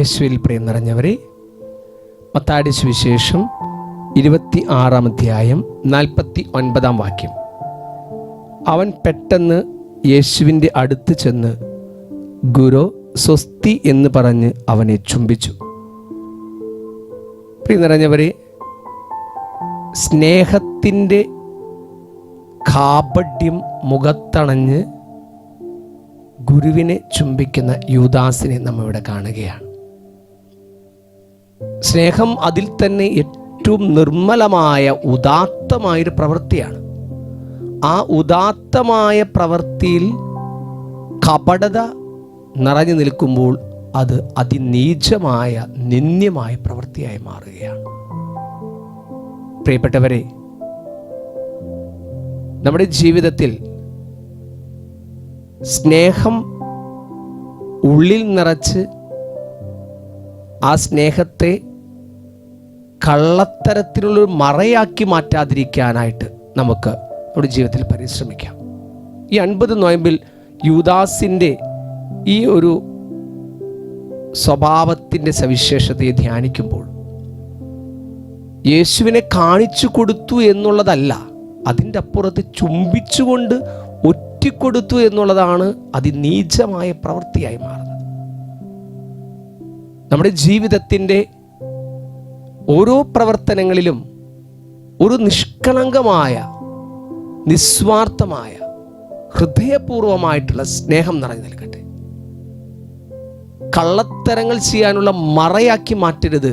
യേശുവിൽ പ്രിയം നിറഞ്ഞവരെ, മത്തായിയുടെ സുവിശേഷം 26 അധ്യായം 49 വാക്യം. അവൻ പെട്ടെന്ന് യേശുവിൻ്റെ അടുത്ത് ചെന്ന് ഗുരു സ്വസ്തി എന്ന് പറഞ്ഞ് അവനെ ചുംബിച്ചു. പ്രിയം നിറഞ്ഞവരെ, സ്നേഹത്തിൻ്റെ കാപഢ്യം മുഖത്തണഞ്ഞ് ഗുരുവിനെ ചുംബിക്കുന്ന യൂദാസിനെ നമ്മൾ ഇവിടെ കാണുകയാണ്. സ്നേഹം അതിൽ തന്നെ ഏറ്റവും നിർമ്മലമായ ഉദാത്തമായൊരു പ്രവൃത്തിയാണ്. ആ ഉദാത്തമായ പ്രവൃത്തിയിൽ കപടത നിറഞ്ഞു നിൽക്കുമ്പോൾ അത് അതിനീചമായ നിന്ദ്യമായ പ്രവൃത്തിയായി മാറുകയാണ്. പ്രിയപ്പെട്ടവരെ, നമ്മുടെ ജീവിതത്തിൽ സ്നേഹം ഉള്ളിൽ നിറച്ച് ആ സ്നേഹത്തെ കള്ളത്തരത്തിലുള്ളൊരു മറയാക്കി മാറ്റാതിരിക്കാനായിട്ട് നമുക്ക് നമ്മുടെ ജീവിതത്തിൽ പരിശ്രമിക്കാം. ഈ 50 നോയമ്പിൽ യൂദാസിൻ്റെ ഈ ഒരു സ്വഭാവത്തിൻ്റെ സവിശേഷതയെ ധ്യാനിക്കുമ്പോൾ യേശുവിനെ കാണിച്ചു കൊടുത്തു എന്നുള്ളതല്ല, അതിൻ്റെ അപ്പുറത്ത് ചുംബിച്ചുകൊണ്ട് ഒറ്റിക്കൊടുത്തു എന്നുള്ളതാണ് അതിനീചമായ പ്രവൃത്തിയായി മാറുന്നത്. നമ്മുടെ ജീവിതത്തിൻ്റെ ഓരോ പ്രവർത്തനങ്ങളിലും ഒരു നിഷ്കളങ്കമായ, നിസ്വാർത്ഥമായ, ഹൃദയപൂർവമായിട്ടുള്ള സ്നേഹം നിറഞ്ഞു നിൽക്കട്ടെ. കള്ളത്തരങ്ങൾ ചെയ്യാനുള്ള മറയാക്കി മാറ്റരുത്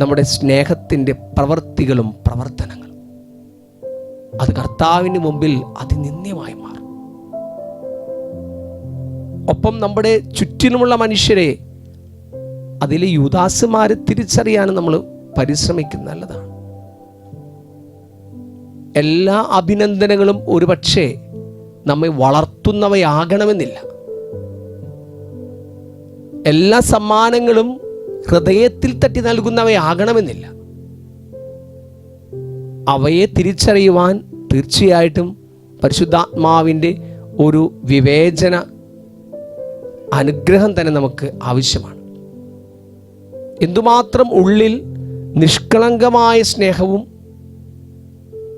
നമ്മുടെ സ്നേഹത്തിൻ്റെ പ്രവൃത്തികളും പ്രവർത്തനങ്ങളും. അത് കർത്താവിന് മുമ്പിൽ അതിനിന്ദ്യമായി മാറും. ഒപ്പം നമ്മുടെ ചുറ്റിനുമുള്ള മനുഷ്യരെ, അതിലെ യൂദാസുമാരെ തിരിച്ചറിയാനും നമ്മൾ പരിശ്രമിക്കുന്നത് നല്ലതാണ്. എല്ലാ അഭിനന്ദനങ്ങളും ഒരുപക്ഷെ നമ്മെ വളർത്തുന്നവയാകണമെന്നില്ല. എല്ലാ സമ്മാനങ്ങളും ഹൃദയത്തിൽ തട്ടി നൽകുന്നവയാകണമെന്നില്ല. അവയെ തിരിച്ചറിയുവാൻ തീർച്ചയായിട്ടും പരിശുദ്ധാത്മാവിൻ്റെ ഒരു വിവേചന അനുഗ്രഹം തന്നെ നമുക്ക് ആവശ്യമാണ്. എന്തുമാത്രം ഉള്ളിൽ നിഷ്കളങ്കമായ സ്നേഹവും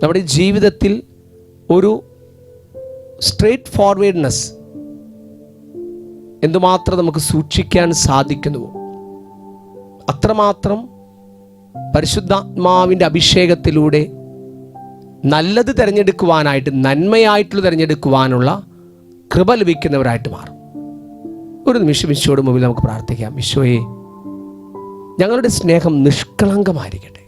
നമ്മുടെ ജീവിതത്തിൽ ഒരു സ്ട്രെയിറ്റ് ഫോർവേഡ്നെസ് എന്തുമാത്രം നമുക്ക് സൂക്ഷിക്കാൻ സാധിക്കുന്നുവോ അത്രമാത്രം പരിശുദ്ധാത്മാവിൻ്റെ അഭിഷേകത്തിലൂടെ നല്ലത് തിരഞ്ഞെടുക്കുവാനായിട്ട്, നന്മയായിട്ടുള്ള തിരഞ്ഞെടുക്കുവാനുള്ള കൃപ ലഭിക്കുന്നവരായിട്ട് മാറും. ഒരു നിമിഷം ഈശോയുടെ മുമ്പിൽ നമുക്ക് പ്രാർത്ഥിക്കാം. ഈശോയെ, ഞങ്ങളുടെ സ്നേഹം നിഷ്കളങ്കമായിരിക്കട്ടെ.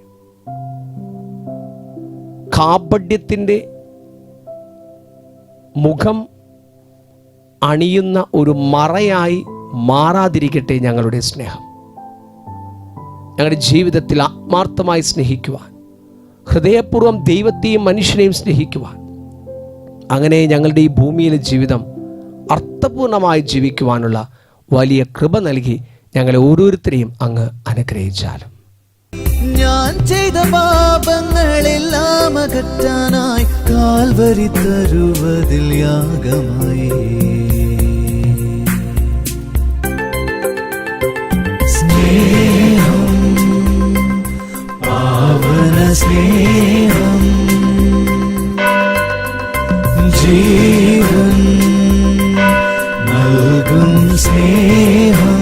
കാപഢ്യത്തിൻ്റെ മുഖം അണിയുന്ന ഒരു മറയായി മാറാതിരിക്കട്ടെ ഞങ്ങളുടെ സ്നേഹം. ഞങ്ങളുടെ ജീവിതത്തിൽ ആത്മാർത്ഥമായി സ്നേഹിക്കുവാൻ, ഹൃദയപൂർവ്വം ദൈവത്തെയും മനുഷ്യനെയും സ്നേഹിക്കുവാൻ, അങ്ങനെ ഞങ്ങളുടെ ഈ ഭൂമിയിലെ ജീവിതം അർത്ഥപൂർണമായി ജീവിക്കുവാനുള്ള വലിയ കൃപ നൽകി ഞങ്ങളെ ഓരോരുത്തരെയും അങ്ങ് അനുഗ്രഹിച്ചാലും. ഞാൻ ചെയ്ത പാപങ്ങളെല്ലാം അകറ്റാനായി കാൽവരി തരുവതിൽ യാഗമായി സ്നേഹം, പാവന സ്നേഹം, ജീവൻ നൽകും സ്നേഹം.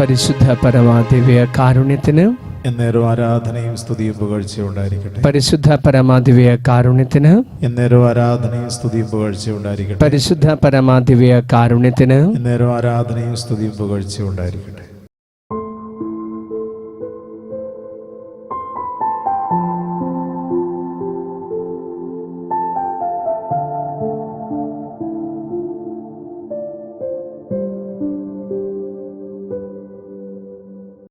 പരിശുദ്ധ പരമാദിവ്യ കാരുണ്യത്തിന് എന്നേരം ആരാധനയും സ്തുതിയും പുകഴ്ചയും ഉണ്ടായിരിക്കട്ടെ. പരിശുദ്ധ പരമാദിവ്യ കാരുണ്യത്തിന് എന്നേരം ആരാധനയും സ്തുതിയും പുകഴ്ചയും ഉണ്ടായിരിക്കട്ടെ. പരിശുദ്ധ പരമാദിവ്യ കാരുണ്യത്തിന് എന്നേരം ആരാധനയും സ്തുതിയും പുകഴ്ചയും ഉണ്ടായിരിക്കട്ടെ.